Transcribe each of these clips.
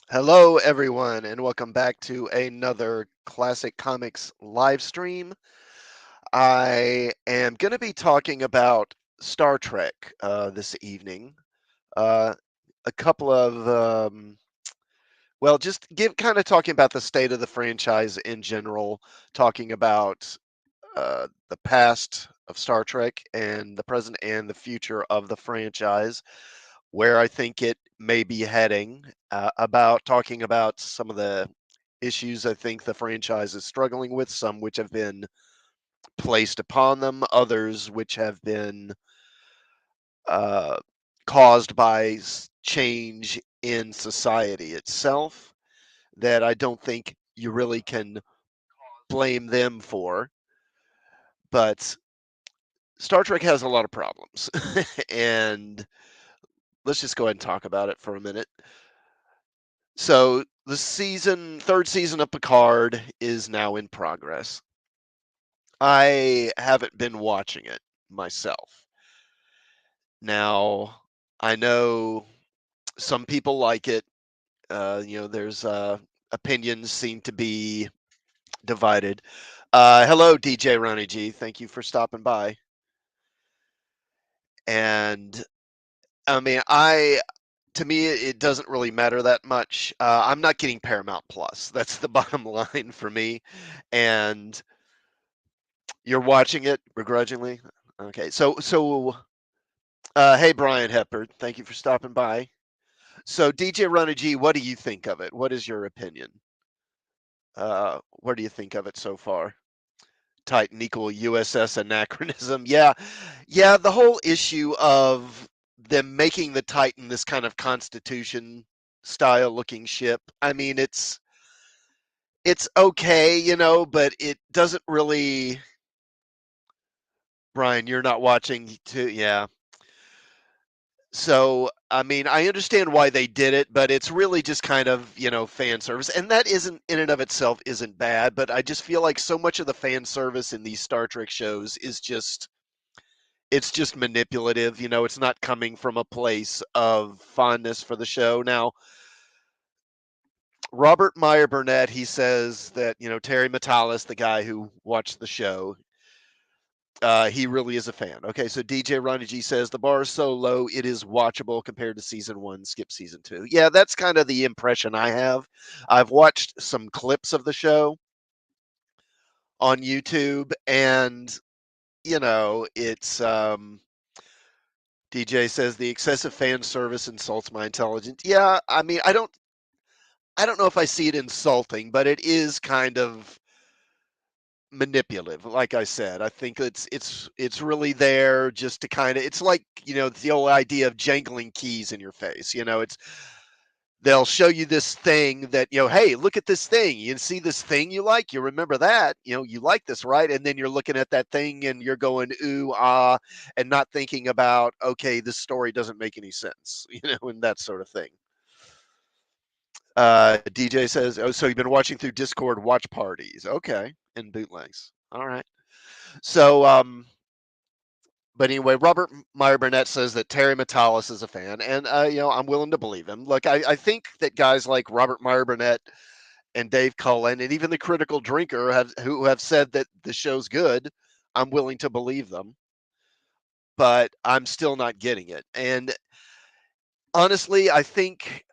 Hello, everyone, and welcome back to another Classic Comics live stream. I am going to be talking about Star Trek this evening. Uh, a couple of, just give kind of talking about the state of the franchise in general, talking about the past of Star Trek and the present and the future of the franchise, where I think it may be heading, about talking about some of the issues I think the franchise is struggling with, some which have been placed upon them, others which have been uh, caused by change in society itself that I don't think you really can blame them for. But Star Trek has a lot of problems. And let's just go ahead and talk about it for a minute. So, third season of Picard is now in progress. I haven't been watching it myself. Now, I know some people like it. There's opinions seem to be divided. Hello, DJ Ronnie G. Thank you for stopping by. And I mean, to me, it doesn't really matter that much. I'm not getting Paramount Plus. That's the bottom line for me. And you're watching it begrudgingly. Okay, hey Brian Hepburn, thank you for stopping by. So DJ Ronnie G, what do you think of it? What is your opinion? What do you think of it so far? Titan equal USS anachronism. Yeah, yeah. The whole issue of them making the Titan this kind of Constitution style looking ship. I mean, it's okay, but it doesn't really. Brian, you're not watching too. Yeah. So, I mean, I understand why they did it, but it's really just kind of, fan service. And that isn't in and of itself isn't bad, but I just feel like so much of the fan service in these Star Trek shows is just it's just manipulative, it's not coming from a place of fondness for the show. Now, Robert Meyer Burnett, he says that, Terry Matalas, the guy who watched the show, he really is a fan. Okay, so DJ Ronnie G says the bar is so low it is watchable compared to season one. Skip season two. Yeah, that's kind of the impression I have. I've watched some clips of the show on YouTube, and it's DJ says the excessive fan service insults my intelligence. Yeah, I mean, I don't know if I see it insulting, but it is kind of manipulative. Like I said, I think it's really there just to kind of it's like, it's the old idea of jangling keys in your face. It's they'll show you this thing that, hey, look at this thing. You see this thing you like, you remember that, you like this, right? And then you're looking at that thing and you're going ooh ah and not thinking about, okay, this story doesn't make any sense, and that sort of thing. DJ says, "Oh, so you've been watching through Discord watch parties, okay, and bootlegs. All right." So, but anyway, Robert Meyer Burnett says that Terry Matalas is a fan, and I'm willing to believe him. Look, I think that guys like Robert Meyer Burnett and Dave Cullen, and even the Critical Drinker, who have said that the show's good. I'm willing to believe them, but I'm still not getting it. And honestly, I think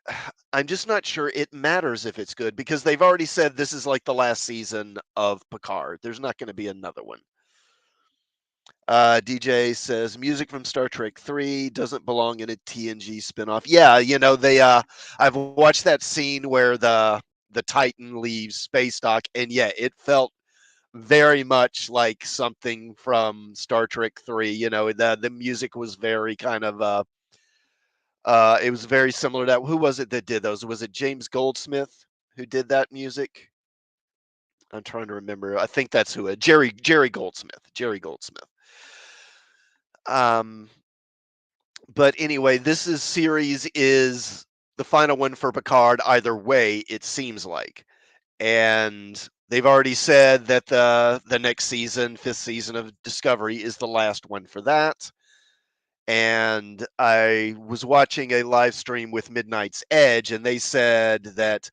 I'm just not sure it matters if it's good because they've already said this is like the last season of Picard. There's not going to be another one. DJ says music from Star Trek 3 doesn't belong in a TNG spinoff. Yeah, they I've watched that scene where the Titan leaves space dock, and yeah, it felt very much like something from Star Trek 3. The music was very kind of it was very similar to that. Who was it that did those? Was it James Goldsmith who did that music? I'm trying to remember. I think that's who. Jerry Goldsmith. Jerry Goldsmith. Um, but anyway, series is the final one for Picard. Either way, it seems like, and they've already said that the next season, fifth season of Discovery, is the last one for that. And I was watching a live stream with Midnight's Edge, and they said that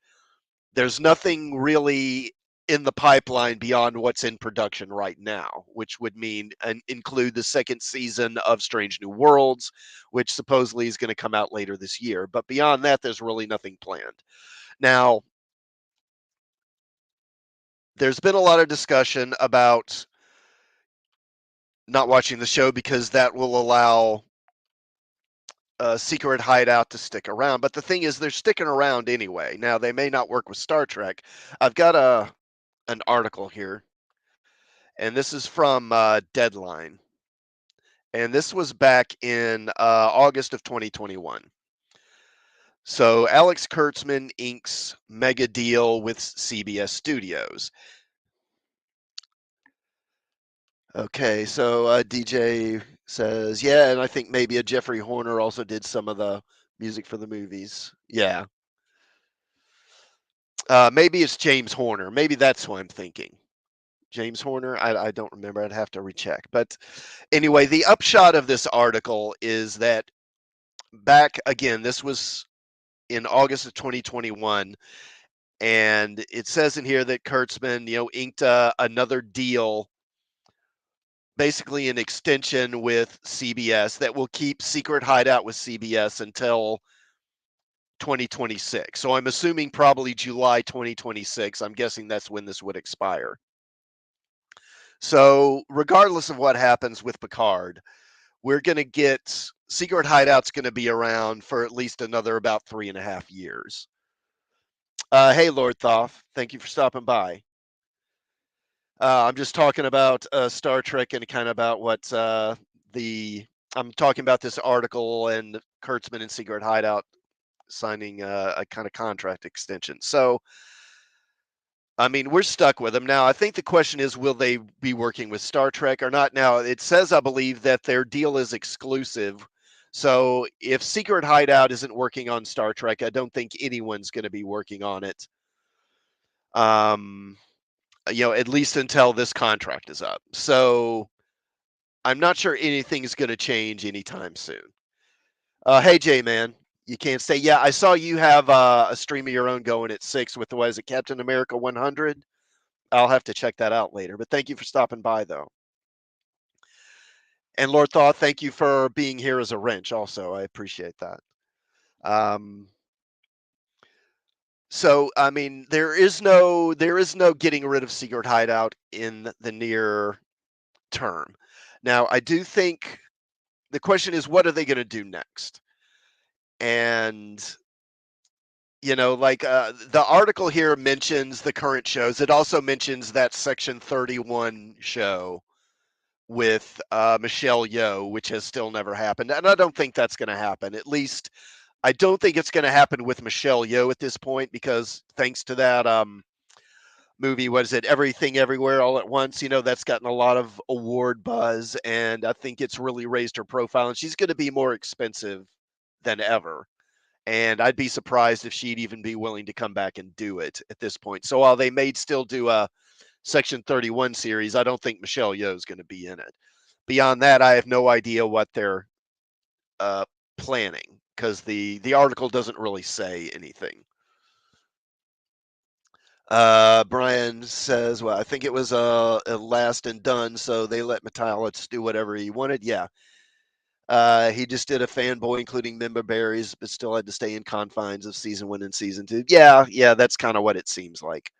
there's nothing really in the pipeline beyond what's in production right now, which would mean and include the second season of Strange New Worlds, which supposedly is going to come out later this year. But beyond that, there's really nothing planned. Now, there's been a lot of discussion about not watching the show because that will allow Secret Hideout to stick around. But the thing is, they're sticking around anyway. Now, they may not work with Star Trek. I've got an article here, and this is from Deadline. And this was back in August of 2021. So Alex Kurtzman inks mega deal with CBS Studios. Okay, so DJ says, yeah, and I think maybe a Jeffrey Horner also did some of the music for the movies. Yeah. Maybe it's James Horner. Maybe that's who I'm thinking. James Horner? I don't remember. I'd have to recheck. But anyway, the upshot of this article is that back again, this was in August of 2021. And it says in here that Kurtzman, inked another deal, basically an extension with CBS that will keep Secret Hideout with CBS until 2026. So I'm assuming probably July 2026. I'm guessing that's when this would expire. So regardless of what happens with Picard, we're going to get Secret Hideout's going to be around for at least another about 3.5 years. Hey, Lord Thoth, thank you for stopping by. I'm just talking about Star Trek and kind of about what I'm talking about this article and Kurtzman and Secret Hideout signing a kind of contract extension. So, I mean, we're stuck with them now. I think the question is, will they be working with Star Trek or not? Now, it says, I believe, that their deal is exclusive. So, if Secret Hideout isn't working on Star Trek, I don't think anyone's going to be working on it. At least until this contract is up. So, I'm not sure anything's going to change anytime soon. Hey, Jay, man, you can't say. Yeah, I saw you have a stream of your own going at 6 with the, what is it, Captain America 100? I'll have to check that out later. But thank you for stopping by, though. And Lord Thaw, thank you for being here as a wrench. Also, I appreciate that. Um, so, I mean, there is no getting rid of Secret Hideout in the near term. Now, I do think the question is, what are they going to do next? And like the article here mentions the current shows. It also mentions that Section 31 show with Michelle Yeoh, which has still never happened. And I don't think that's going to happen. At least I don't think it's going to happen with Michelle Yeoh at this point, because thanks to that movie, what is it, Everything Everywhere All at Once, that's gotten a lot of award buzz, and I think it's really raised her profile, and she's going to be more expensive than ever. And I'd be surprised if she'd even be willing to come back and do it at this point. So while they may still do a Section 31 series, I don't think Michelle Yeoh is going to be in it. Beyond that, I have no idea what they're planning, because the article doesn't really say anything. Brian says, well, I think it was a last and done, so they let Metallus do whatever he wanted. Yeah. He just did a fanboy, including member berries, but still had to stay in confines of season 1 and season 2. Yeah, that's kind of what it seems like.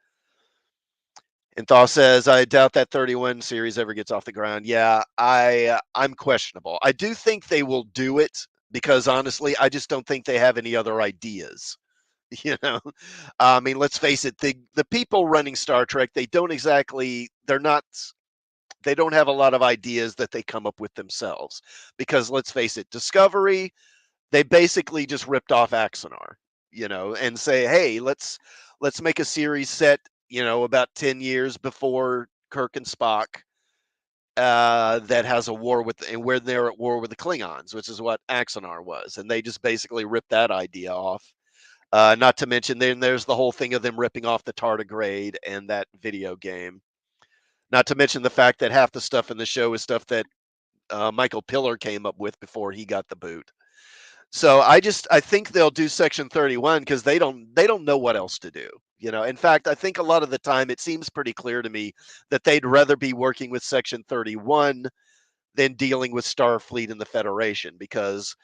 And Thaw says, I doubt that 31 series ever gets off the ground. Yeah, I'm questionable. I do think they will do it, because honestly, I just don't think they have any other ideas. I mean, let's face it, the people running Star Trek, they don't have a lot of ideas that they come up with themselves, because let's face it, Discovery, they basically just ripped off Axanar, and say, hey, let's make a series set, about 10 years before Kirk and Spock, that has a war with, and where they're at war with the Klingons, which is what Axanar was. And they just basically ripped that idea off. Not to mention, then there's the whole thing of them ripping off the tardigrade and that video game. Not to mention the fact that half the stuff in the show is stuff that Michael Piller came up with before he got the boot. So I think they'll do Section 31 because they don't know what else to do. In fact, I think a lot of the time it seems pretty clear to me that they'd rather be working with Section 31 than dealing with Starfleet and the Federation, because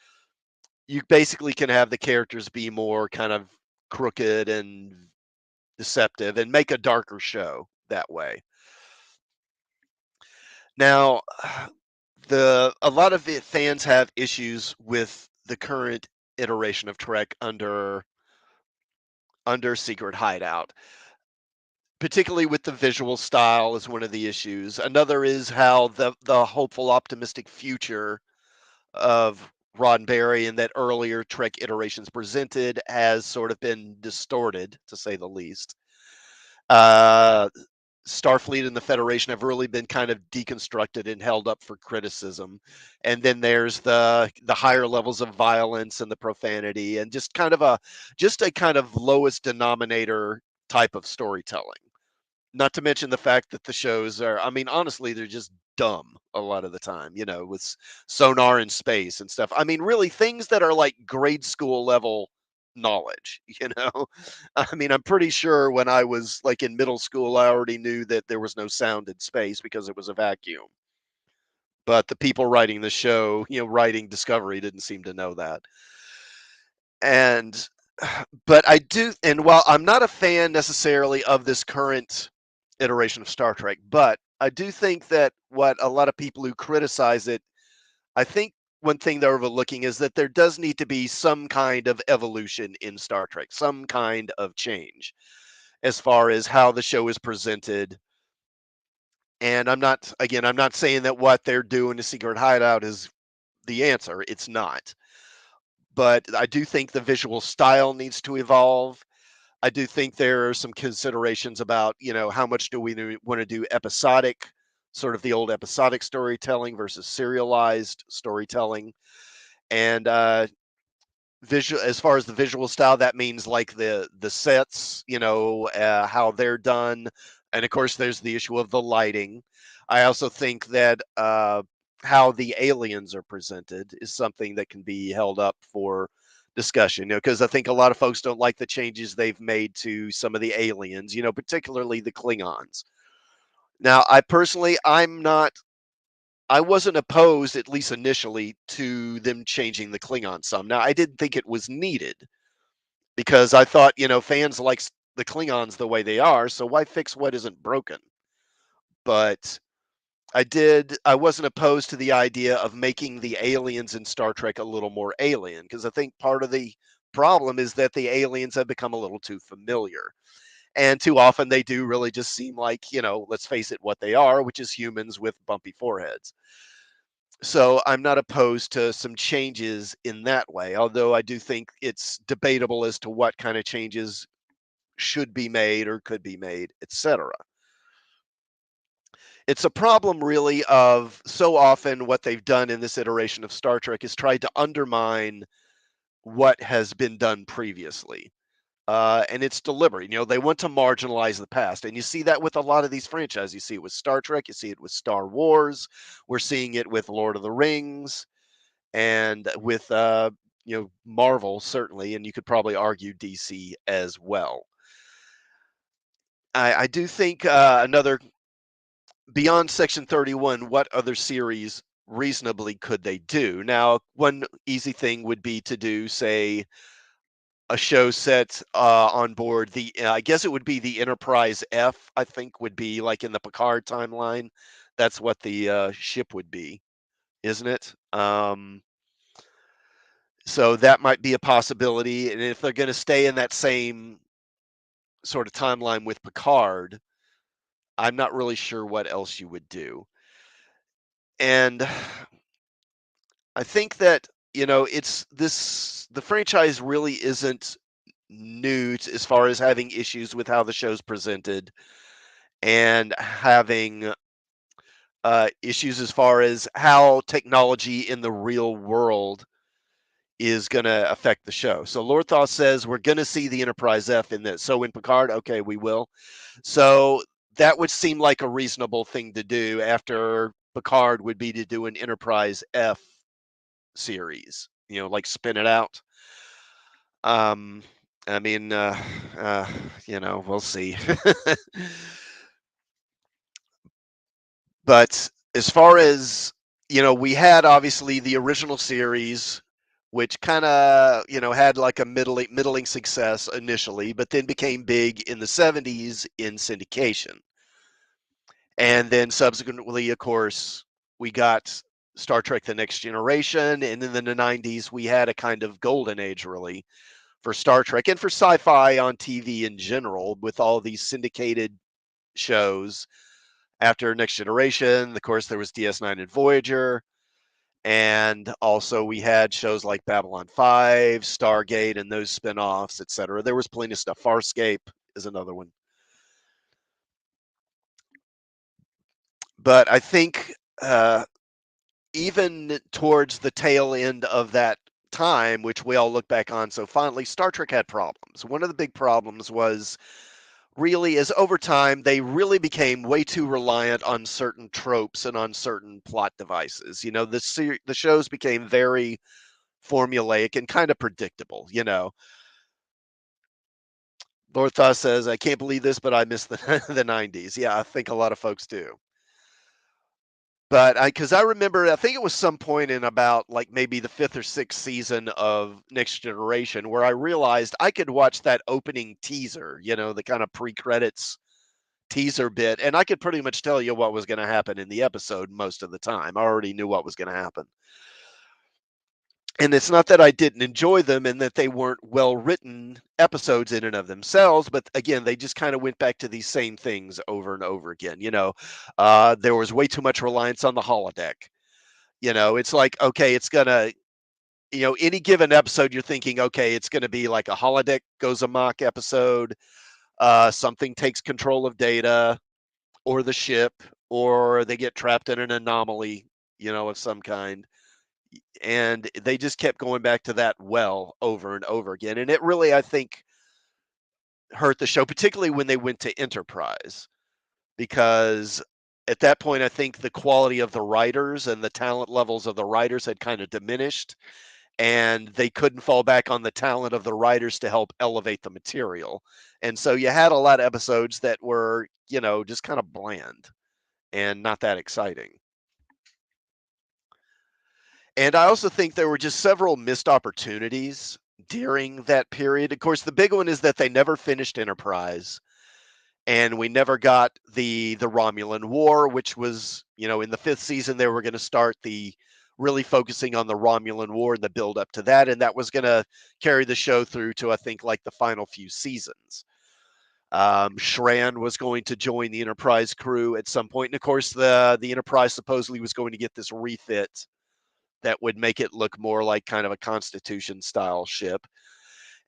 you basically can have the characters be more kind of crooked and deceptive and make a darker show that way. Now, a lot of fans have issues with the current iteration of Trek under Secret Hideout, particularly with the visual style is one of the issues. Another is how the hopeful, optimistic future of Roddenberry and that earlier Trek iterations presented has sort of been distorted, to say the least. Uh, Starfleet and the Federation have really been kind of deconstructed and held up for criticism. And then there's the higher levels of violence and the profanity and just a kind of lowest denominator type of storytelling. Not to mention the fact that the shows are, I mean, honestly, they're just dumb a lot of the time, with sonar in space and stuff. I mean, really things that are like grade school level knowledge, I mean, I'm pretty sure when I was like in middle school, I already knew that there was no sound in space because it was a vacuum. But the people writing the show, writing Discovery didn't seem to know that. And but I do, and while I'm not a fan necessarily of this current iteration of Star Trek, but I do think that what a lot of people who criticize it, I think one thing they're overlooking is that there does need to be some kind of evolution in Star Trek, some kind of change as far as how the show is presented. And I'm not saying that what they're doing to Secret Hideout is the answer. It's not. But I do think the visual style needs to evolve. I do think there are some considerations about, how much do we want to do episodic, sort of the old episodic storytelling versus serialized storytelling. And visual, as far as the visual style, that means like the sets, how they're done, and of course there's the issue of the lighting. I also think that how the aliens are presented is something that can be held up for discussion, because I think a lot of folks don't like the changes they've made to some of the aliens, particularly the Klingons. Now, I wasn't opposed, at least initially, to them changing the Klingon some. Now, I didn't think it was needed because I thought, fans like the Klingons the way they are, so why fix what isn't broken? But I wasn't opposed to the idea of making the aliens in Star Trek a little more alien, because I think part of the problem is that the aliens have become a little too familiar. And too often they do really just seem like, let's face it, what they are, which is humans with bumpy foreheads. So I'm not opposed to some changes in that way, although I do think it's debatable as to what kind of changes should be made or could be made, etc. It's a problem really of so often what they've done in this iteration of Star Trek is tried to undermine what has been done previously. And it's deliberate. They want to marginalize the past. And you see that with a lot of these franchises. You see it with Star Trek, you see it with Star Wars, we're seeing it with Lord of the Rings, and with Marvel certainly, and you could probably argue DC as well. I do think another beyond Section 31, what other series reasonably could they do? Now, one easy thing would be to do, say, a show set on board I guess it would be the Enterprise F. I think would be like in the Picard timeline. That's what the ship would be, isn't it? So that might be a possibility. And if they're going to stay in that same sort of timeline with Picard, I'm not really sure what else you would do. And I think that, the franchise really isn't new as far as having issues with how the show's presented and having issues as far as how technology in the real world is going to affect the show. So Lorthoth says we're going to see the Enterprise F in this. So in Picard, okay, we will. So that would seem like a reasonable thing to do after Picard would be to do an Enterprise F series, like spin it out. Um, I mean, uh, we'll see. But as far as, we had obviously the original series, which kind of, had like a middling success initially, but then became big in the 70s in syndication. And then subsequently, of course, we got Star Trek The Next Generation. And in the 90s, we had a kind of golden age, really, for Star Trek and for sci fi on TV in general, with all these syndicated shows. After Next Generation, of course, there was DS9 and Voyager. And also, we had shows like Babylon 5, Stargate, and those spin offs, etc. There was plenty of stuff. Farscape is another one. But I think even towards the tail end of that time, which we all look back on so fondly, Star Trek had problems. One of the big problems was really as over time they really became way too reliant on certain tropes and on certain plot devices. The shows became very formulaic and kind of predictable. Lord Thaw says, "I can't believe this, but I miss the the '90s." Yeah, I think a lot of folks do. But because I remember, I think it was some point in about like maybe the fifth or sixth season of Next Generation where I realized I could watch that opening teaser, the kind of pre-credits teaser bit, and I could pretty much tell you what was going to happen in the episode most of the time. I already knew what was going to happen. And it's not that I didn't enjoy them and that they weren't well written episodes in and of themselves, but again, they just kind of went back to these same things over and over again. There was way too much reliance on the holodeck. It's like, okay, it's gonna, any given episode, you're thinking, okay, it's gonna be like a holodeck goes amok episode, something takes control of Data or the ship, or they get trapped in an anomaly, of some kind. And they just kept going back to that well over and over again. And it really, I think, hurt the show, particularly when they went to Enterprise, because at that point, I think the quality of the writers and the talent levels of the writers had kind of diminished, and they couldn't fall back on the talent of the writers to help elevate the material. And so you had a lot of episodes that were, just kind of bland and not that exciting. And I also think there were just several missed opportunities during that period. Of course, the big one is that they never finished Enterprise, and we never got the Romulan War, which was, in the fifth season they were going to start the really focusing on the Romulan War and the build up to that, and that was going to carry the show through to I think like the final few seasons. Shran was going to join the Enterprise crew at some point, and of course the Enterprise supposedly was going to get this refit that would make it look more like kind of a Constitution style ship.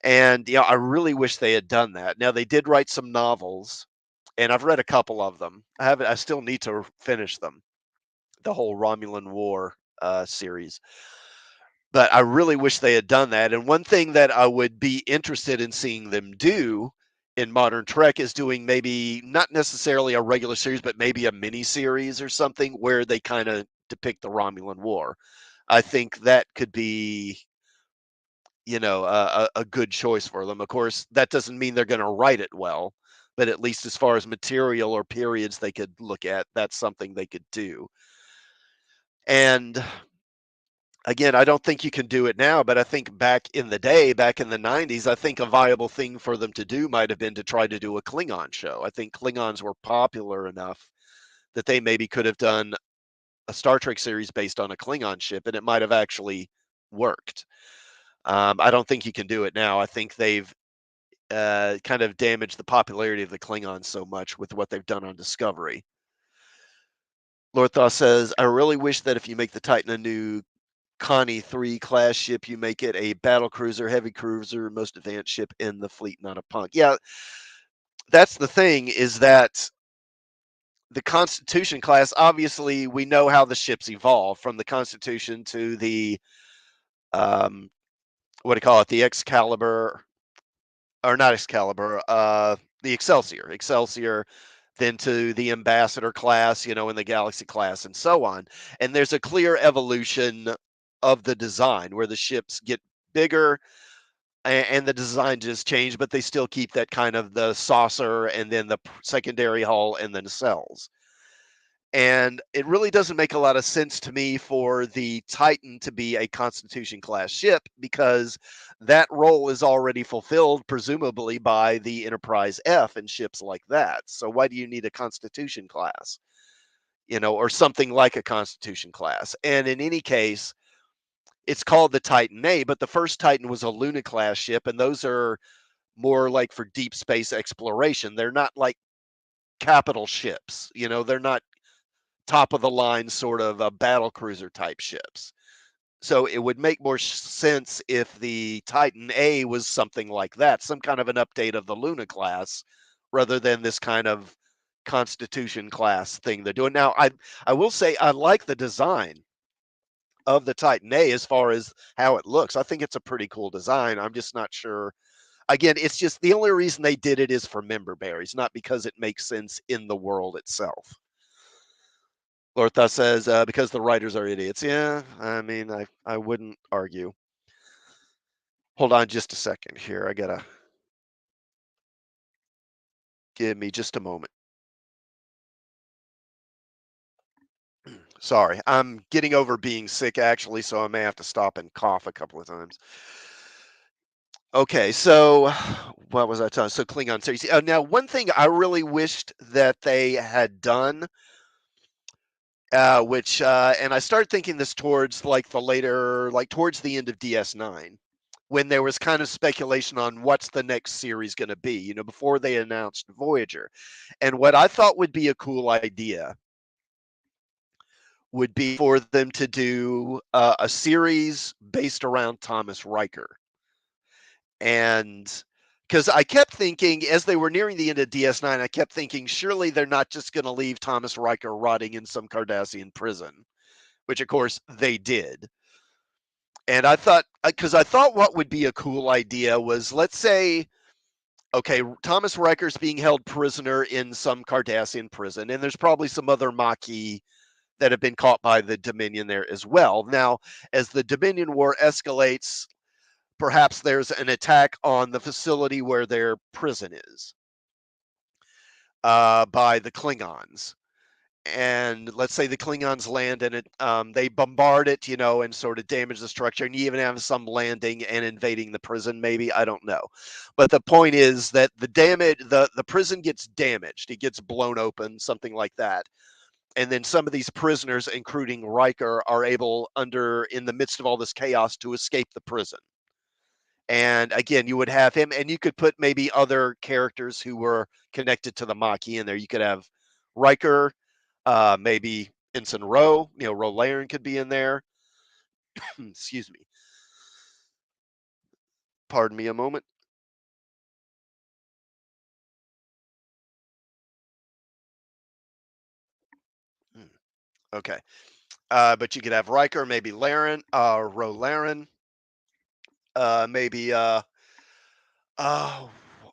And I really wish they had done that. Now they did write some novels, and I've read a couple of them. I still need to finish them. The whole Romulan War series. But I really wish they had done that. And one thing that I would be interested in seeing them do in modern Trek is doing maybe not necessarily a regular series, but maybe a mini series or something where they kind of depict the Romulan War. I think that could be, a good choice for them. Of course, that doesn't mean they're going to write it well, but at least as far as material or periods they could look at, that's something they could do. And again, I don't think you can do it now, but I think back in the day, back in the 90s, I think a viable thing for them to do might have been to try to do a Klingon show. I think Klingons were popular enough that they maybe could have done a Star Trek series based on a Klingon ship, and it might have actually worked. I don't think you can do it now. I think they've kind of damaged the popularity of the Klingons so much with what they've done on Discovery. Lord Thaw says, I really wish that if you make the Titan a new Connie 3 class ship, you make it a battle cruiser, heavy cruiser, most advanced ship in the fleet, not a punk. Yeah, that's the thing is that the Constitution class, obviously, we know how the ships evolve from the Constitution to the, um, what do you call it, the Excalibur, or not Excalibur, the Excelsior. Excelsior. then to the Ambassador class, and the Galaxy class, and so on. And there's a clear evolution of the design where the ships get bigger and the design just changed, but they still keep that kind of the saucer and then the secondary hull and then cells. And it really doesn't make a lot of sense to me for the Titan to be a Constitution class ship because that role is already fulfilled, presumably by the Enterprise F and ships like that. So why do you need a Constitution class? Or something like a Constitution class. And in any case, it's called the Titan A, but the first Titan was a Luna class ship, and those are more like for deep space exploration. They're not like capital ships, they're not top of the line sort of battle cruiser type ships. So it would make more sense if the Titan A was something like that, some kind of an update of the Luna class, rather than this kind of Constitution class thing they're doing now. I will say I like the design of the Titan A as far as how it looks. I think it's a pretty cool design. I'm just not sure. Again, it's just the only reason they did it is for member berries, not because it makes sense in the world itself. Lortha says, because the writers are idiots. Yeah, I mean, I wouldn't argue. Hold on just a second here. I gotta give me just a moment. Sorry, I'm getting over being sick actually, so I may have to stop and cough a couple of times. Okay, so what was I telling? So Klingon series. Now, one thing I really wished that they had done, and I started thinking this towards like the later, like towards the end of DS9, when there was kind of speculation on what's the next series going to be, before they announced Voyager. And what I thought would be a cool idea would be for them to do a series based around Thomas Riker. And because I kept thinking, as they were nearing the end of DS9, I kept thinking, surely they're not just going to leave Thomas Riker rotting in some Cardassian prison, which of course they did. And I thought, because I thought what would be a cool idea was, let's say, okay, Thomas Riker's being held prisoner in some Cardassian prison, and there's probably some other Maquis that have been caught by the Dominion there as well. Now, as the Dominion War escalates, perhaps there's an attack on the facility where their prison is by the Klingons. And let's say the Klingons land and they bombard it, and sort of damage the structure. And you even have some landing and invading the prison, maybe. I don't know. But the point is that the prison gets damaged. It gets blown open, something like that. And then some of these prisoners, including Riker, are able, in the midst of all this chaos, to escape the prison. And again, you would have him, and you could put maybe other characters who were connected to the Maquis in there. You could have Riker, maybe Ensign Rowe, Roe Laren could be in there. Excuse me. Pardon me a moment. Hmm, okay. But you could have Riker, maybe Laren, Roe Laren, maybe oh,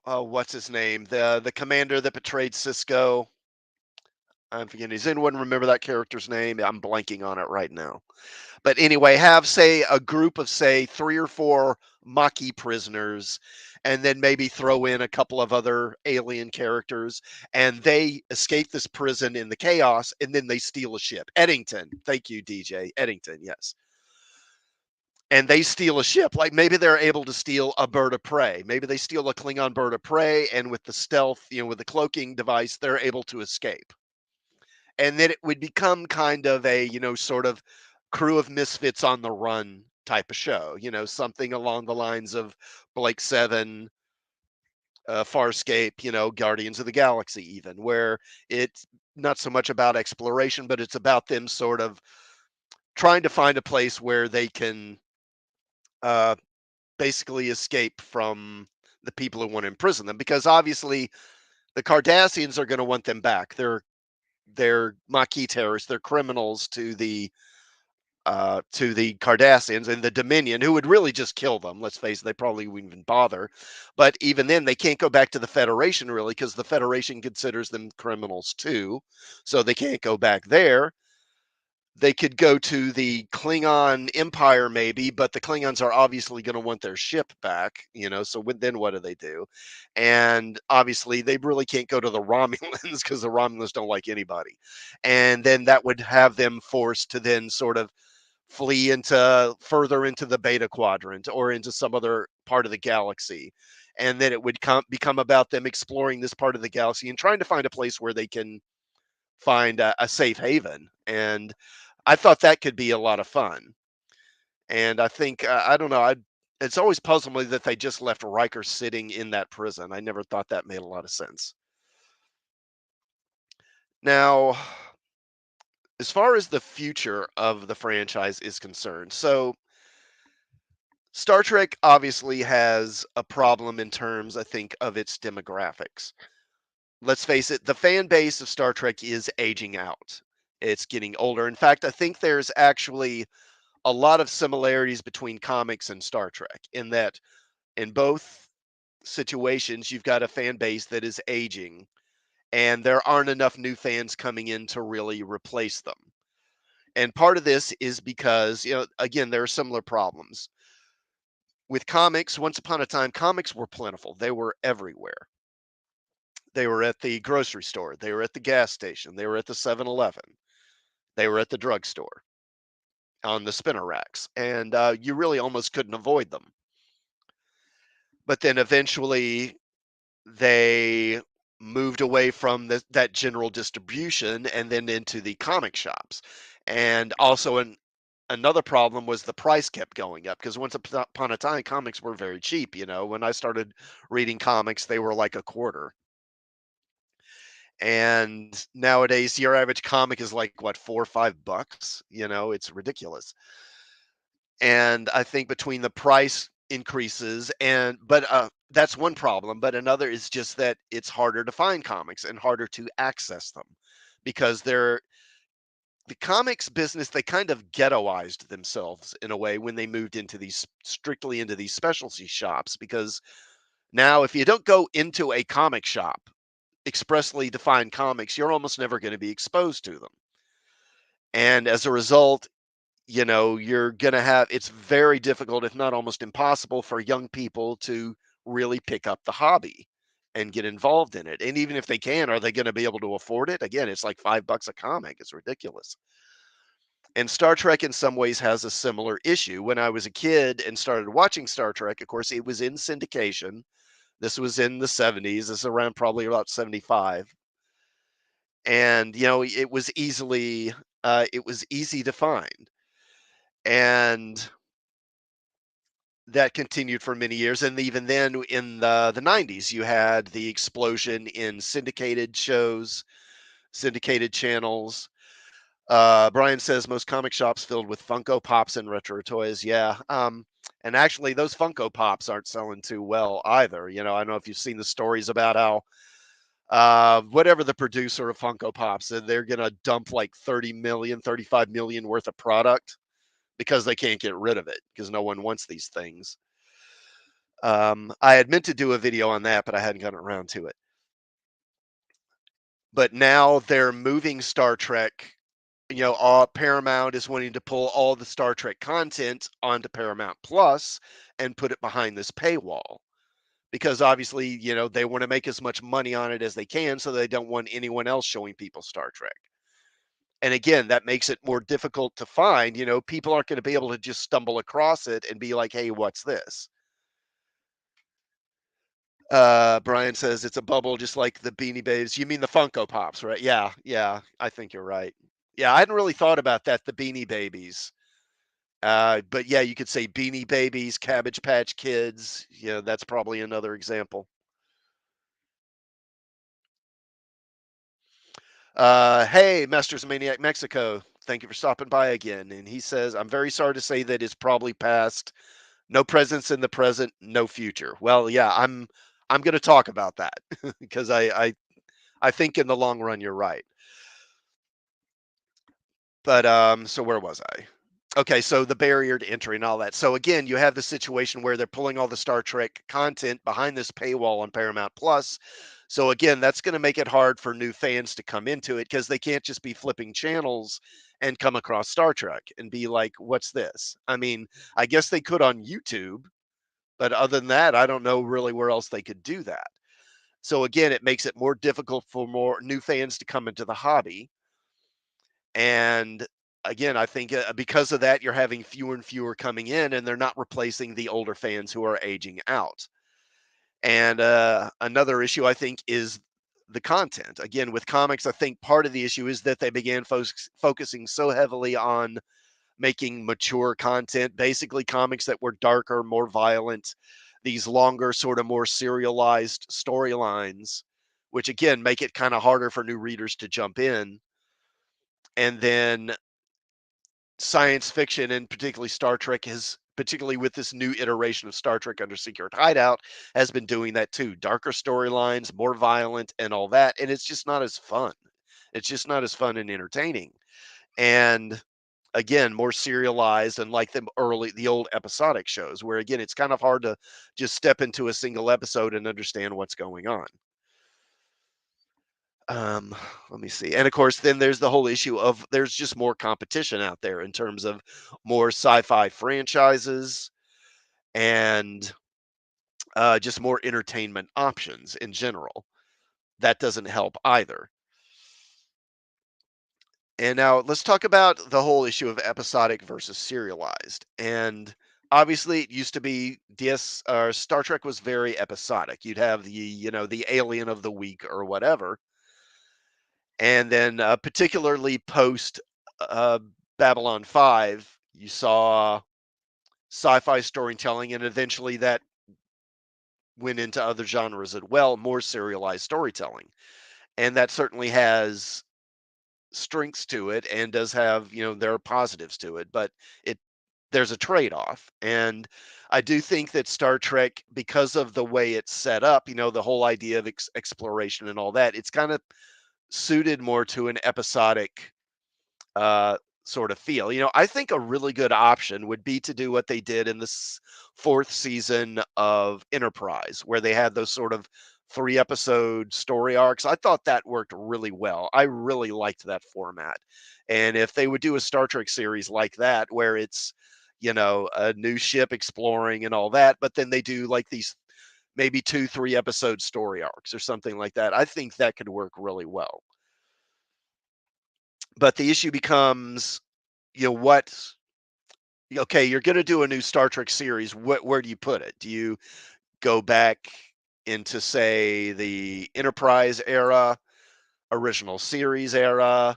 what's his name? The commander that betrayed Cisco. I'm forgetting. Does anyone remember that character's name? I'm blanking on it right now. But anyway, have say a group of say 3 or 4 Maquis prisoners, and then maybe throw in a couple of other alien characters, and they escape this prison in the chaos, and then they steal a ship. Eddington, thank you, DJ. Eddington, yes. And they steal a ship. Like maybe they're able to steal a bird of prey. Maybe they steal a Klingon bird of prey, and with the stealth, with the cloaking device, they're able to escape. And then it would become kind of a, sort of crew of misfits on the run type of show, something along the lines of Blake Seven, Farscape, Guardians of the Galaxy, even, where it's not so much about exploration, but it's about them sort of trying to find a place where they can uh, basically escape from the people who want to imprison them. Because obviously, the Cardassians are going to want them back. They're Maquis terrorists. They're criminals to the to the Cardassians and the Dominion, who would really just kill them. Let's face it, they probably wouldn't even bother. But even then, they can't go back to the Federation really because the Federation considers them criminals too. So they can't go back there. They could go to the Klingon Empire maybe, but the Klingons are obviously going to want their ship back, so then what do they do? And obviously they really can't go to the Romulans because the Romulans don't like anybody. And then that would have them forced to then sort of flee into further into the Beta Quadrant or into some other part of the galaxy. And then it would become about them exploring this part of the galaxy and trying to find a place where they can find a safe haven. And I thought that could be a lot of fun. And I think I don't know. It's always puzzled me that they just left Riker sitting in that prison. I never thought that made a lot of sense. Now, as far as the future of the franchise is concerned, so Star Trek obviously has a problem in terms, I think, of its demographics. Let's face it, the fan base of Star Trek is aging out. It's getting older. In fact, I think there's actually a lot of similarities between comics and Star Trek in that in both situations you've got a fan base that is aging and there aren't enough new fans coming in to really replace them. And part of this is because, again, there are similar problems. With comics, once upon a time, comics were plentiful. They were everywhere. They were at the grocery store, they were at the gas station, they were at the 7-Eleven, they were at the drugstore on the spinner racks, and you really almost couldn't avoid them. But then eventually they moved away from that general distribution and then into the comic shops. And also another problem was the price kept going up because once upon a time comics were very cheap. When I started reading comics, they were like a quarter. And nowadays your average comic is like what, $4 or $5. It's ridiculous. And I think between the price increases but that's one problem, but another is just that it's harder to find comics and harder to access them because the comics business, they kind of ghettoized themselves in a way when they moved into these strictly into these specialty shops because now if you don't go into a comic shop expressly to find comics, you're almost never going to be exposed to them. And as a result, you're going to have it's very difficult, if not almost impossible, for young people to really pick up the hobby and get involved in it. And even if they can, are they going to be able to afford it? Again, it's like $5 a comic. It's ridiculous. And Star Trek, in some ways, has a similar issue. When I was a kid and started watching Star Trek, of course, it was in syndication. This was in the 70s. This is around probably about 75. And, it was easy to find. And that continued for many years, and even then in the 90s, you had the explosion in syndicated shows, syndicated channels. Brian says most comic shops filled with Funko Pops and retro toys. Yeah, and actually, those Funko Pops aren't selling too well either. I don't know if you've seen the stories about how whatever the producer of Funko Pops said, they're gonna dump like 30 million, 35 million worth of product because they can't get rid of it because no one wants these things. I had meant to do a video on that, but I hadn't gotten around to it. But now they're moving Star Trek. Paramount is wanting to pull all the Star Trek content onto Paramount Plus and put it behind this paywall because obviously, they want to make as much money on it as they can, so they don't want anyone else showing people Star Trek. And again, that makes it more difficult to find. People aren't going to be able to just stumble across it and be like, "Hey, what's this?" Brian says it's a bubble just like the Beanie Babies. You mean the Funko Pops, right? Yeah, yeah, I think you're right. Yeah, I hadn't really thought about that, the Beanie Babies. But yeah, you could say Beanie Babies, Cabbage Patch Kids. That's probably another example. Hey, Masters of Maniac Mexico, thank you for stopping by again. And he says, I'm very sorry to say that it's probably past. No presence in the present, no future. Well, yeah, I'm going to talk about that because I think in the long run you're right. But so where was I? Okay, so the barrier to entry and all that. So again, you have the situation where they're pulling all the Star Trek content behind this paywall on Paramount Plus. So again, that's going to make it hard for new fans to come into it because they can't just be flipping channels and come across Star Trek and be like, "What's this?" I mean, I guess they could on YouTube, but other than that, I don't know really where else they could do that. So again, it makes it more difficult for more new fans to come into the hobby. And again, I think because of that, you're having fewer and fewer coming in, and they're not replacing the older fans who are aging out. And another issue I think is the content. Again, with comics, I think part of the issue is that they began focusing so heavily on making mature content, basically comics that were darker, more violent, these longer, sort of more serialized storylines, which again make it kind of harder for new readers to jump in. And then science fiction and particularly Star Trek has, particularly with this new iteration of Star Trek Under Secret Hideout, has been doing that too. Darker storylines, more violent, and all that. And it's just not as fun. It's just not as fun and entertaining. And again, more serialized and like the old episodic shows, where again, it's kind of hard to just step into a single episode and understand what's going on. Um, Let me see. And of course, then there's the whole issue of there's just more competition out there in terms of more sci-fi franchises and just more entertainment options in general. That doesn't help either. And now let's talk about the whole issue of episodic versus serialized. And obviously, it used to be Star Trek was very episodic. You'd have the alien of the week or whatever, and then particularly post uh, Babylon 5, you saw sci-fi storytelling, and eventually that went into other genres as well, more serialized storytelling, and that certainly has strengths to it and does have, there are positives to it, but it there's a trade-off. And I do think that Star Trek, because of the way it's set up, the whole idea of exploration and all that, it's kind of suited more to an episodic uh, sort of feel. I think a really good option would be to do what they did in this fourth season of Enterprise, where they had those sort of 3 episode story arcs. I thought that worked really well. I really liked that format. And if they would do a Star Trek series like that, where it's, a new ship exploring and all that, but then they do like these maybe 2, 3 episode story arcs or something like that, I think that could work really well. But the issue becomes, what okay, you're gonna do a new Star Trek series, where do you put it? Do you go back into, say, the Enterprise era, original series era,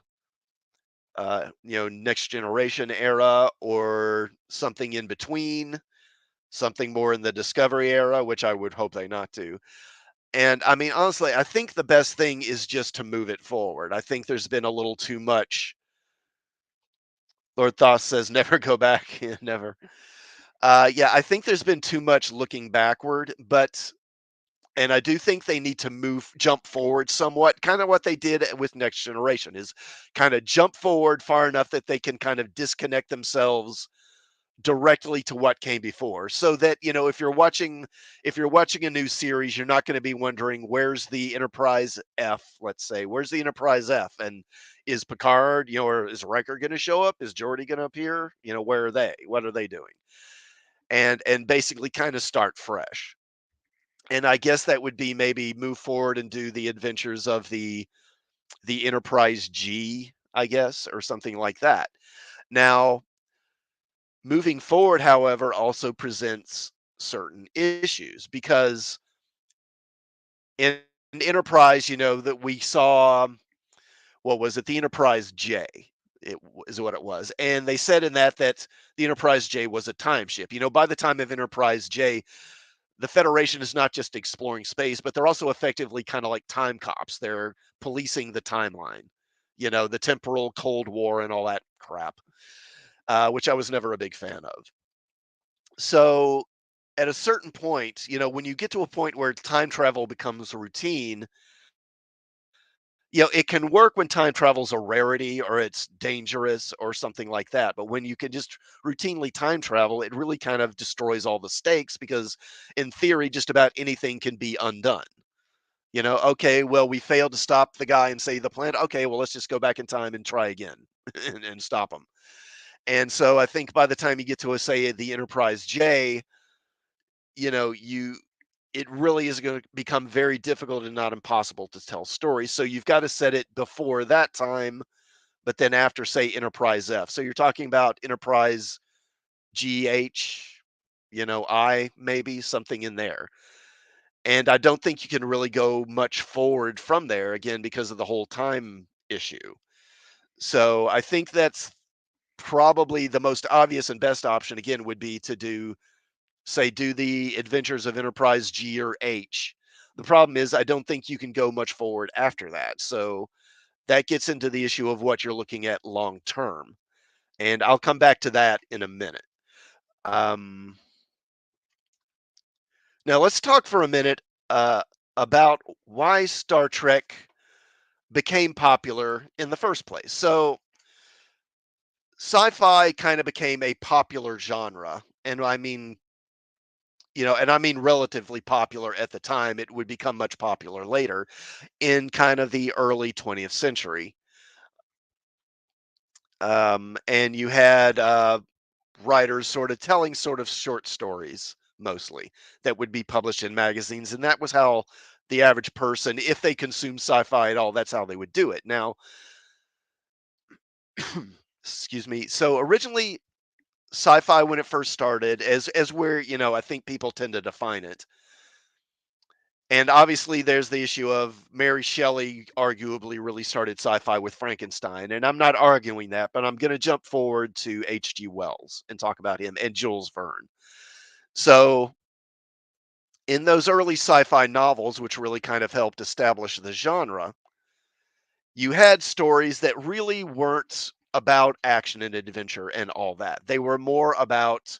Next Generation era, or something in between, something more in the Discovery era, which I would hope they not do. And I mean, honestly, I think the best thing is just to move it forward. I think there's been a little too much. Lord Thoth says, "Never go back." Yeah, never. Yeah, I think there's been too much looking backward, and I do think they need to jump forward somewhat. Kind of what they did with Next Generation is kind of jump forward far enough that they can kind of disconnect themselves directly to what came before, so that if you're watching a new series, you're not going to be wondering where's the Enterprise F, let's say, where's the Enterprise F, and is Picard, or is Riker going to show up, is Geordi going to appear, where are they, what are they doing, and basically kind of start fresh. And I guess that would be maybe move forward and do the adventures of the Enterprise G, I guess, or something like that. Now, moving forward, however, also presents certain issues because in Enterprise, that we saw, what was it, the Enterprise J. Is what it was, and they said in that the Enterprise J was a time ship. By the time of Enterprise J, the Federation is not just exploring space, but they're also effectively kind of like time cops. They're policing the timeline, the temporal Cold War and all that crap, which I was never a big fan of. So at a certain point, when you get to a point where time travel becomes routine, it can work when time travel's a rarity or it's dangerous or something like that. But when you can just routinely time travel, it really kind of destroys all the stakes because, in theory, just about anything can be undone. Okay, well, we failed to stop the guy and save the planet. Okay, well, let's just go back in time and try again and stop him. And so I think by the time you get to, say, the Enterprise J, you it really is going to become very difficult and not impossible to tell stories. So you've got to set it before that time, but then after, say, Enterprise F. So you're talking about Enterprise GH, I maybe something in there. And I don't think you can really go much forward from there again because of the whole time issue. So I think that's probably the most obvious and best option again would be to do the Adventures of Enterprise G or H. The problem is I don't think you can go much forward after that. So that gets into the issue of what you're looking at long term. And I'll come back to that in a minute. Um, Now let's talk for a minute about why Star Trek became popular in the first place. So sci-fi kind of became a popular genre, and I mean relatively popular at the time. It would become much popular later in kind of the early 20th century. And you had writers sort of telling sort of short stories mostly that would be published in magazines, and that was how the average person, if they consumed sci-fi at all, that's how they would do it. Now, excuse me. So originally, sci-fi when it first started, as where I think people tend to define it. And obviously, there's the issue of Mary Shelley arguably really started sci-fi with Frankenstein, and I'm not arguing that, but I'm going to jump forward to H.G. Wells and talk about him and Jules Verne. So, in those early sci-fi novels, which really kind of helped establish the genre, you had stories that really weren't about action and adventure and all that. They were more about,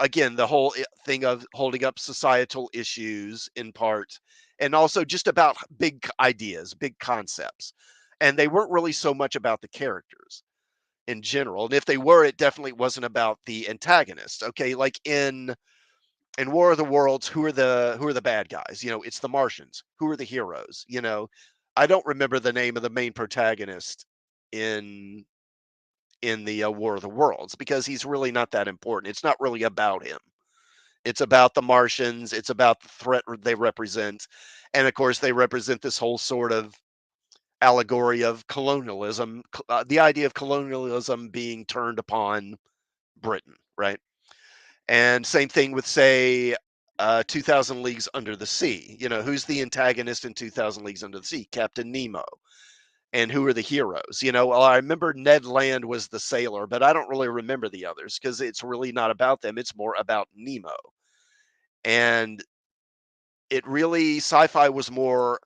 again, the whole thing of holding up societal issues in part, and also just about big ideas, big concepts. And they weren't really so much about the characters in general. And if they were, it definitely wasn't about the antagonist. Okay, like in War of the Worlds, who are the bad guys? It's the Martians. Who are the heroes? I don't remember the name of the main protagonist in in the War of the Worlds because he's really not that important. It's not really about him. It's about the Martians. It's about the threat they represent, and of course, they represent this whole sort of allegory of colonialism. The idea of colonialism being turned upon Britain, right? And same thing with, say, 2000 Leagues Under the Sea. Who's the antagonist in 2000 Leagues Under the Sea? Captain Nemo. And who are the heroes? Well, I remember Ned Land was the sailor, but I don't really remember the others because it's really not about them. It's more about Nemo. And it really, sci-fi was more,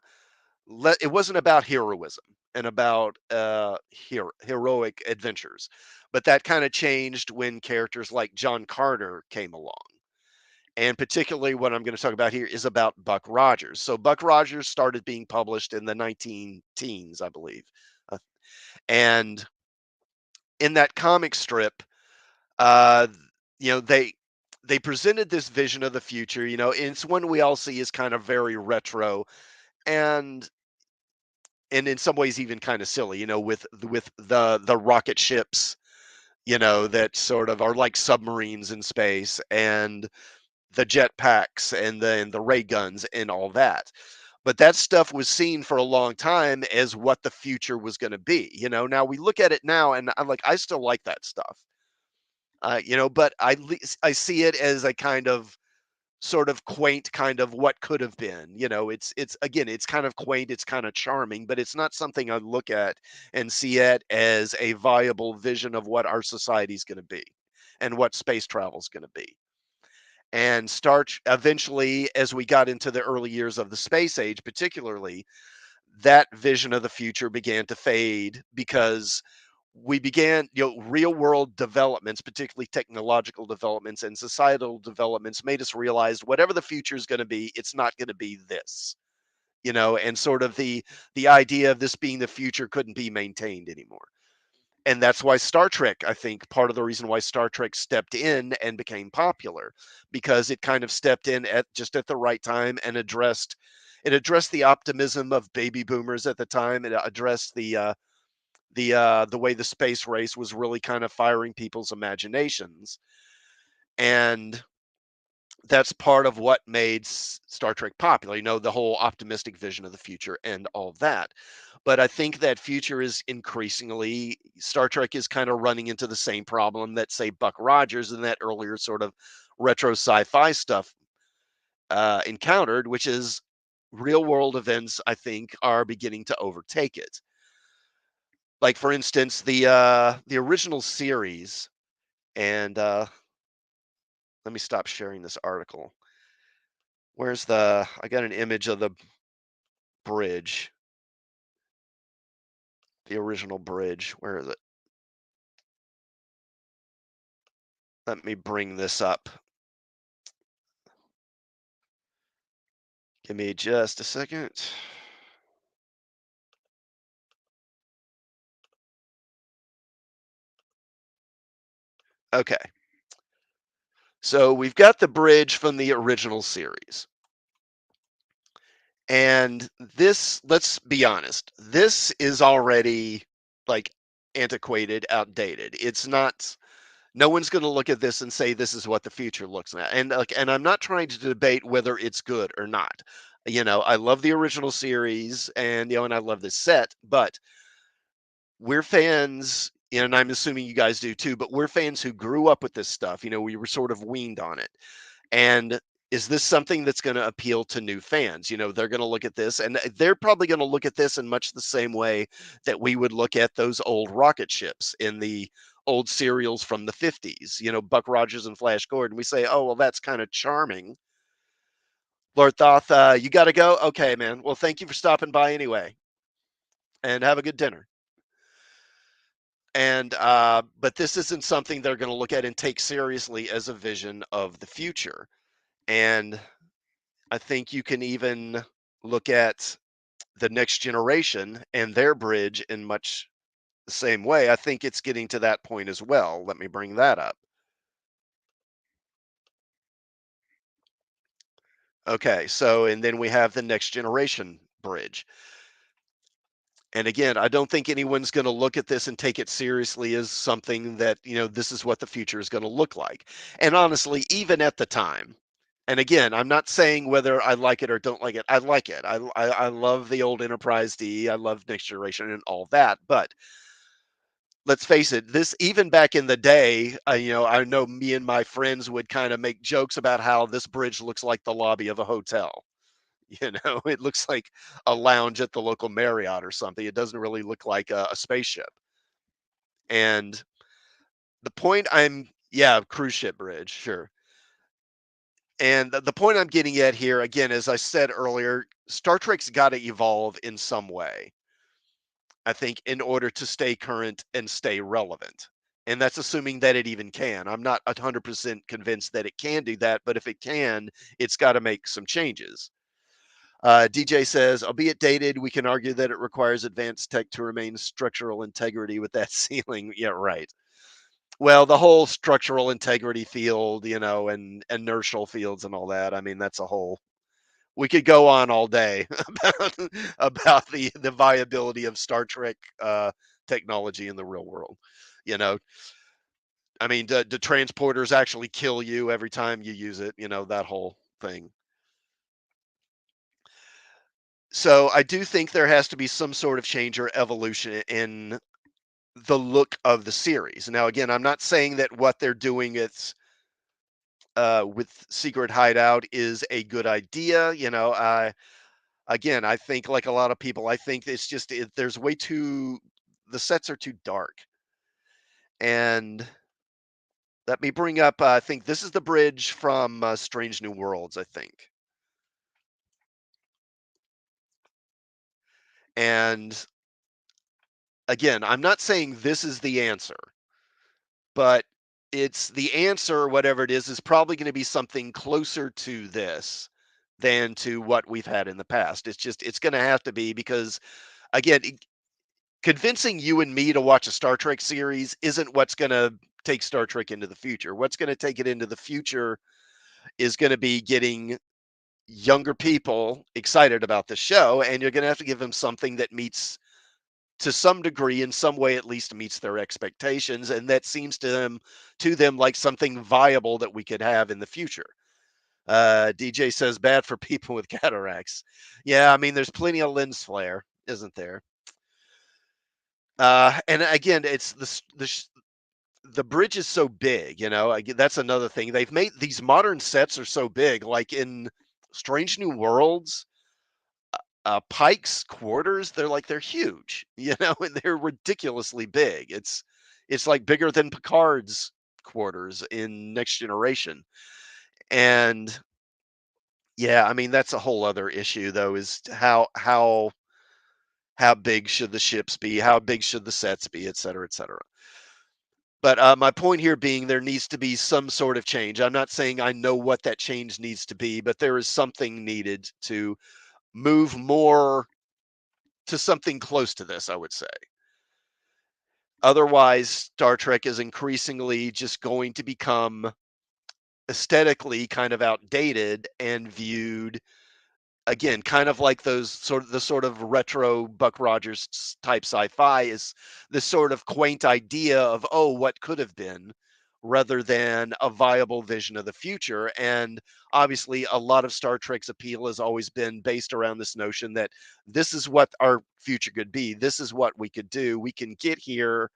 it wasn't about heroism and about heroic adventures. But that kind of changed when characters like John Carter came along. And particularly what I'm going to talk about here is about Buck Rogers. So Buck Rogers started being published in the 19 teens, I believe. Uh, and in that comic strip, uh, you know, they presented this vision of the future, and it's one we all see is kind of very retro and in some ways even kind of silly, with the rocket ships, that sort of are like submarines in space, and the jetpacks and the ray guns and all that. But that stuff was seen for a long time as what the future was going to be. Now we look at it now, and I still like that stuff. But I see it as a kind of sort of quaint kind of what could have been. It's again, it's kind of quaint, it's kind of charming, but it's not something I look at and see it as a viable vision of what our society is going to be and what space travel is going to be. And eventually, as we got into the early years of the space age, particularly, that vision of the future began to fade because we began, real world developments, particularly technological developments and societal developments, made us realize whatever the future is going to be, it's not going to be this. and sort of the idea of this being the future couldn't be maintained anymore. And that's why Star Trek, I think part of the reason why Star Trek stepped in and became popular, because it kind of stepped in at just at the right time and addressed the optimism of baby boomers at the time. It addressed the way the space race was really kind of firing people's imaginations. And that's part of what made Star Trek popular, the whole optimistic vision of the future and all of that. But I think that future is increasingly, Star Trek is kind of running into the same problem that, say, Buck Rogers and that earlier sort of retro sci-fi stuff encountered, which is real world events, I think, are beginning to overtake it. Like, for instance, the original series, and let me stop sharing this article. I got an image of the bridge, the original bridge. Where is it? Let me bring this up. Give me just a second. Okay. So we've got the bridge from the original series. And this, let's be honest, this is already like antiquated, outdated. It's not, no one's going to look at this and say this is what the future looks like. And I'm not trying to debate whether it's good or not. I love the original series, and I love this set, but we're fans, and I'm assuming you guys do too, but we're fans who grew up with this stuff. We were sort of weaned on it. And is this something that's going to appeal to new fans? They're going to look at this, and they're probably going to look at this in much the same way that we would look at those old rocket ships in the old serials from the 50s, Buck Rogers and Flash Gordon. We say, oh, well, that's kind of charming. Lord Thoth, you got to go? Okay, man. Well, thank you for stopping by anyway, and have a good dinner. But this isn't something they're going to look at and take seriously as a vision of the future. And I think you can even look at the next generation and their bridge in much the same way. I think it's getting to that point as well. Let me bring that up. Okay, so and then we have the next generation bridge. And again, I don't think anyone's going to look at this and take it seriously as something that, this is what the future is going to look like. And honestly, even at the time, and again, I'm not saying whether I like it or don't like it. I like it. I love the old Enterprise D. I love Next Generation and all that. But let's face it, this even back in the day, I know me and my friends would kind of make jokes about how this bridge looks like the lobby of a hotel. It looks like a lounge at the local Marriott or something. It doesn't really look like a spaceship. And yeah, cruise ship bridge, sure. And the point I'm getting at here, again, as I said earlier, Star Trek's got to evolve in some way, I think, in order to stay current and stay relevant. And that's assuming that it even can. I'm not 100% convinced that it can do that, but if it can, it's got to make some changes. DJ says, albeit dated, we can argue that it requires advanced tech to remain structural integrity with that ceiling. Yeah, right. Well, the whole structural integrity field, and inertial fields and all that. I mean, that's a whole. We could go on all day about the viability of Star Trek technology in the real world. You know, I mean, do transporters actually kill you every time you use it? That whole thing. So I do think there has to be some sort of change or evolution in the look of the series. Now, again, I'm not saying that what they're doing with Secret Hideout is a good idea. Again, I think like a lot of people, I think it's just there's way too the sets are too dark. And let me bring up. I think this is the bridge from Strange New Worlds. I think, and again, I'm not saying this is the answer, but it's the answer, whatever it is probably going to be something closer to this than to what we've had in the past. It's going to have to be because again, convincing you and me to watch a Star Trek series isn't what's going to take Star Trek into the future. What's going to take it into the future is going to be getting younger people excited about the show, and you're going to have to give them something that meets, to some degree, in some way at least, meets their expectations, and that seems to them like something viable that we could have in the future. DJ says bad for people with cataracts. Yeah, I mean, there's plenty of lens flare, isn't there? And again, it's the bridge is so big, that's another thing. They've made these modern sets are so big, like in Strange New Worlds, Pike's quarters, they're huge, and they're ridiculously big. It's like bigger than Picard's quarters in Next Generation. And yeah, I mean that's a whole other issue though, is how big should the ships be? How big should the sets be, et cetera, et cetera. But my point here being there needs to be some sort of change. I'm not saying I know what that change needs to be, but there is something needed to move more to something close to this, I would say. Otherwise, Star Trek is increasingly just going to become aesthetically kind of outdated and viewed again, kind of like the sort of retro Buck Rogers type sci-fi is this sort of quaint idea of, oh, what could have been, rather than a viable vision of the future. And obviously, a lot of Star Trek's appeal has always been based around this notion that this is what our future could be. This is what we could do. We can get here,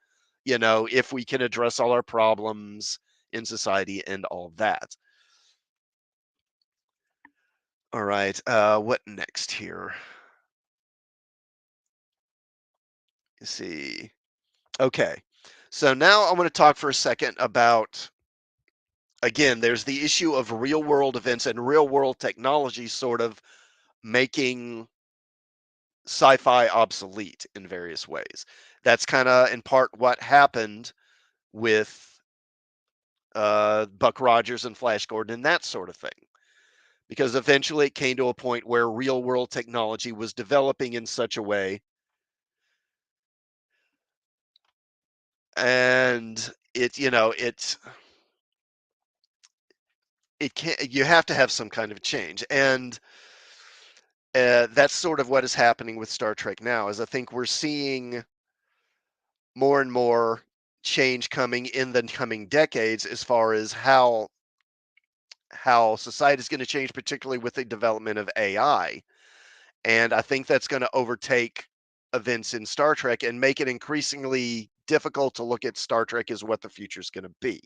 if we can address all our problems in society and all that. All right. What next here? Let's see. Okay. So now I want to talk for a second about, again, there's the issue of real world events and real world technology sort of making sci-fi obsolete in various ways. That's kind of in part what happened with Buck Rogers and Flash Gordon and that sort of thing. Because eventually it came to a point where real world technology was developing in such a way, and it can't, you have to have some kind of change. And that's sort of what is happening with Star Trek now. Is I think we're seeing more and more change coming in the coming decades as far as how society is going to change, particularly with the development of AI. And I think that's going to overtake events in Star Trek and make it increasingly difficult to look at Star Trek as what the future is going to be.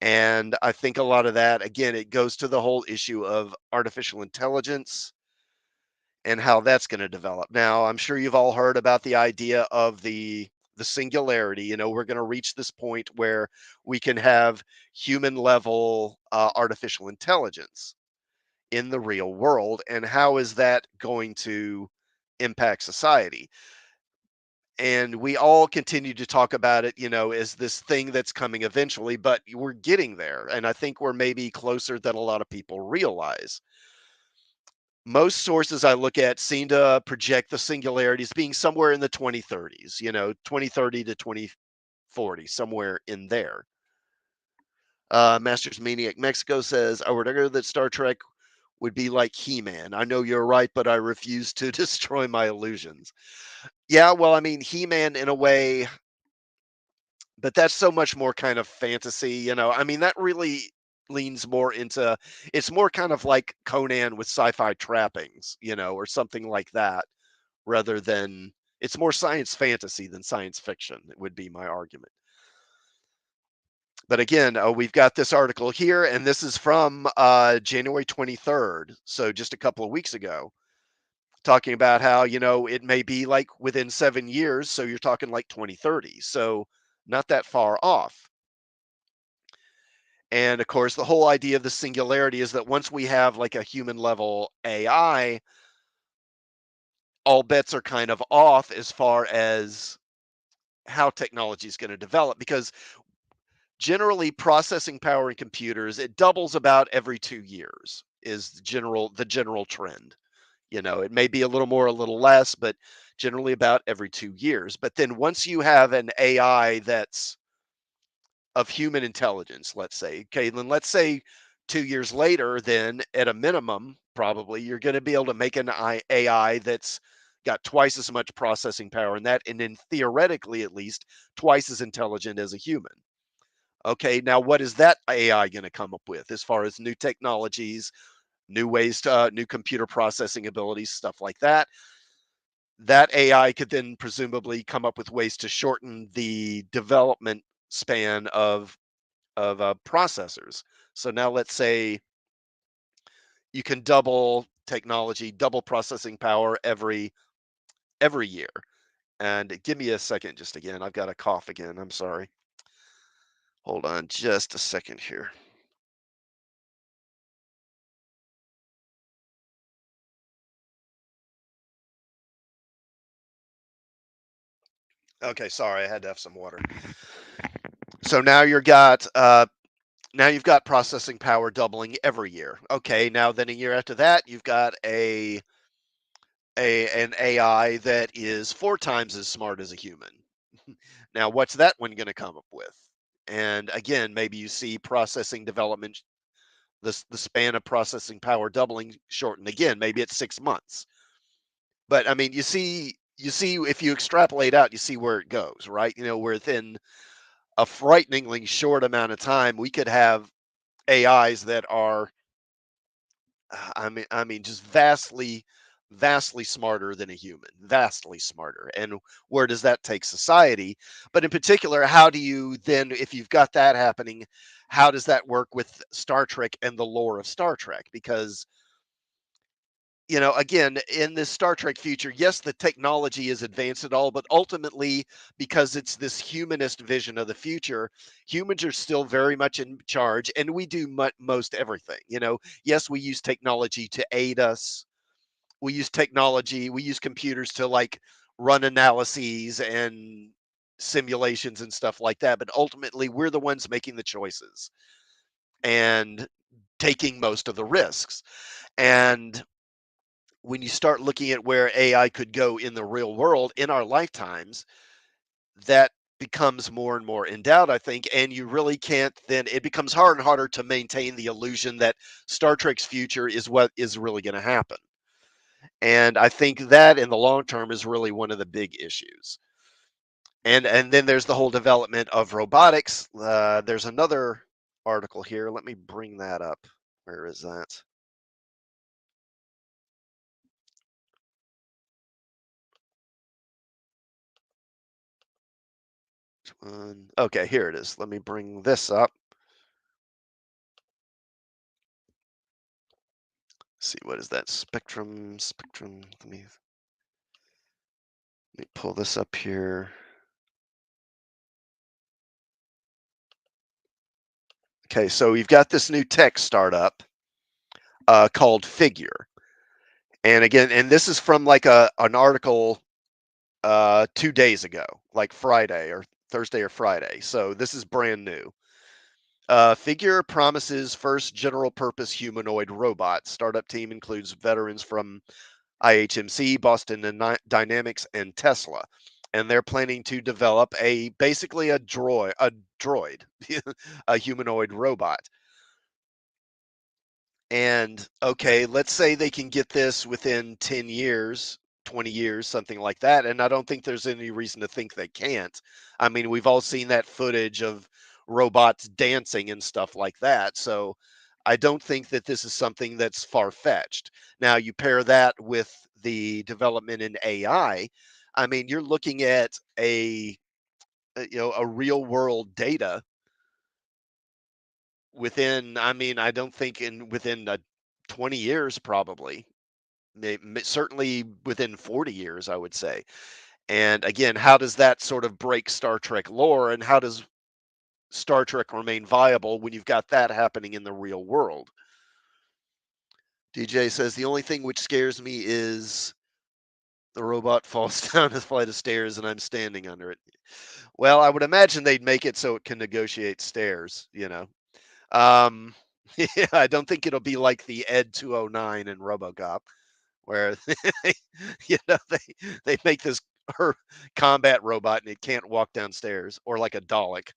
And I think a lot of that, again, it goes to the whole issue of artificial intelligence and how that's going to develop. Now, I'm sure you've all heard about the idea of the singularity. We're going to reach this point where we can have human level artificial intelligence in the real world, and how is that going to impact society? And we all continue to talk about it, as this thing that's coming eventually, but we're getting there, and I think we're maybe closer than a lot of people realize. Most sources I look at seem to project the singularities being somewhere in the 2030s, 2030 to 2040, somewhere in there. Masters Maniac Mexico says, I would argue that Star Trek would be like He-Man. I know you're right, but I refuse to destroy my illusions. Yeah, well, I mean, He-Man in a way, but that's so much more kind of fantasy. I mean, that really leans more into, it's more kind of like Conan with sci-fi trappings, or something like that, rather than, it's more science fantasy than science fiction, it would be my argument. But again, we've got this article here, and this is from January 23rd, so just a couple of weeks ago, talking about how, it may be like within 7 years, so you're talking like 2030, so not that far off. And of course, the whole idea of the singularity is that once we have like a human level AI, all bets are kind of off as far as how technology is going to develop, because generally processing power in computers, it doubles about every 2 years is the general trend. It may be a little more, a little less, but generally about every 2 years. But then once you have an AI that's of human intelligence, let's say, okay, then let's say 2 years later, then at a minimum, probably you're going to be able to make an AI that's got twice as much processing power and that, and then theoretically, at least, twice as intelligent as a human. Okay, now what is that AI going to come up with as far as new technologies, new ways to new computer processing abilities, stuff like that? That AI could then presumably come up with ways to shorten the development span of processors. So now let's say you can double technology, double processing power every year. And give me a second, just again, I've got a cough again. I'm sorry. Hold on just a second here. Okay, sorry, I had to have some water. So now you've got processing power doubling every year. Okay, now then a year after that, you've got an AI that is 4 times as smart as a human. Now, what's that one going to come up with? And again, maybe you see processing development, the span of processing power doubling shortened again. Maybe it's 6 months. But I mean, you see if you extrapolate out, you see where it goes, right? Within a frighteningly short amount of time, we could have AIs that are I mean, just vastly smarter than a human, vastly smarter. And where does that take society? But in particular, how do you then, if you've got that happening, how does that work with Star Trek and the lore of Star Trek? Because again, in this Star Trek future, yes, the technology is advanced and all, but ultimately, because it's this humanist vision of the future, humans are still very much in charge, and we do most everything. Yes, we use technology to aid us. We use computers to like run analyses and simulations and stuff like that. But ultimately, we're the ones making the choices and taking most of the risks. And when you start looking at where AI could go in the real world in our lifetimes, that becomes more and more in doubt, I think. And you really can't, then it becomes harder and harder to maintain the illusion that Star Trek's future is what is really going to happen. And I think that in the long term is really one of the big issues. And then there's the whole development of robotics. There's another article here. Let me bring that up. Where is that? Okay, here it is. Let me bring this up. See, what is that? Spectrum. Let me pull this up here. Okay, so we've got this new tech startup called Figure. And again, and this is from like an article 2 days ago, like Friday or Thursday or Friday. So this is brand new. Figure promises first general purpose humanoid robot. Startup team includes veterans from IHMC, Boston Dynamics, and Tesla. And they're planning to develop basically a droid, a humanoid robot. And okay, let's say they can get this within 10 years, 20 years, something like that. And I don't think there's any reason to think they can't. I mean, we've all seen that footage of robots dancing and stuff like that. So I don't think that this is something that's far fetched. Now, you pair that with the development in AI. I mean, you're looking at a real world data within, I mean, I don't think within 20 years, probably. Certainly within 40 years, I would say. And again, how does that sort of break Star Trek lore, and how does Star Trek remain viable when you've got that happening in the real world? DJ says the only thing which scares me is The robot falls down a flight of stairs and I'm standing under it. Well, I would imagine they'd make it so it can negotiate stairs, you know. Um, yeah, I don't think it'll be like the Ed 209 in RoboCop, where they, they make this her combat robot and it can't walk downstairs, or like a Dalek.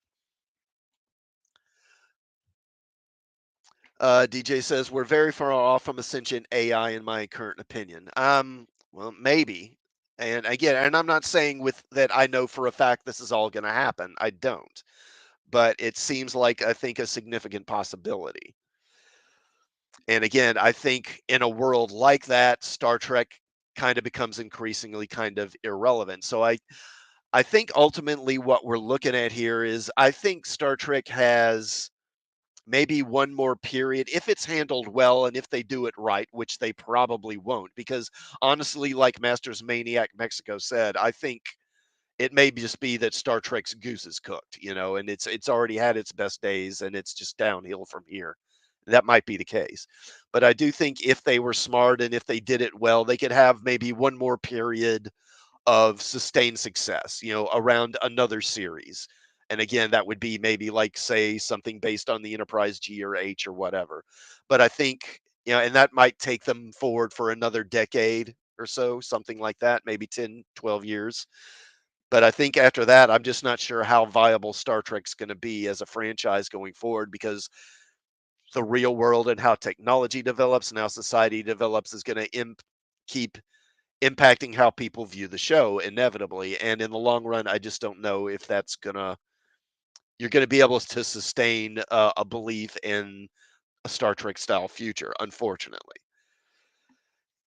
DJ says we're very far off from a sentient AI, in my current opinion. Well, maybe. And again, and I'm not saying with that I know for a fact this is all going to happen. I don't, but it seems like I think a significant possibility. And again, I think in a world like that, Star Trek kind of becomes increasingly kind of irrelevant. So I think ultimately what we're looking at here is I think Star Trek has maybe one more period if it's handled well and if they do it right, which they probably won't. Because honestly, like Masters Maniac Mexico said, I think it may just be that Star Trek's goose is cooked, and it's already had its best days and it's just downhill from here. That might be the case. But I do think if they were smart and if they did it well, they could have maybe one more period of sustained success, around another series. And again, that would be maybe like, say, something based on the Enterprise G or H or whatever. But I think, and that might take them forward for another decade or so, something like that, maybe 10, 12 years. But I think after that, I'm just not sure how viable Star Trek's going to be as a franchise going forward because the real world and how technology develops and how society develops is going to keep impacting how people view the show inevitably. And in the long run, I just don't know if you're gonna be able to sustain a belief in a Star Trek style future, unfortunately.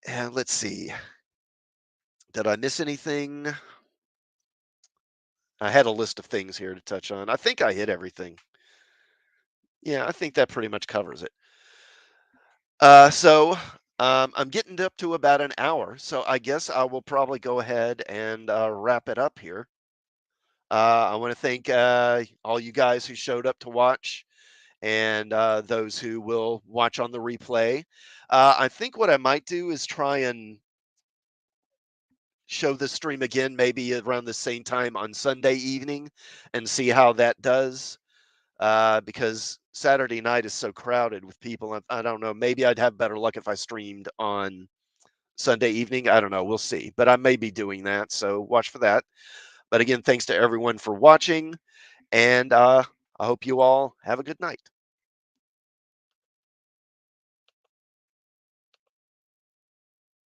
And let's see, did I miss anything? I had a list of things here to touch on. I think I hit everything. Yeah, I think that pretty much covers it. So I'm getting up to about an hour, so I guess I will probably go ahead and wrap it up here. I want to thank all you guys who showed up to watch and those who will watch on the replay. I think what I might do is try and show the stream again, maybe around the same time on Sunday evening, and see how that does. Because Saturday night is so crowded with people. I don't know. Maybe I'd have better luck if I streamed on Sunday evening. I don't know. We'll see. But I may be doing that. So watch for that. But again, thanks to everyone for watching. And I hope you all have a good night.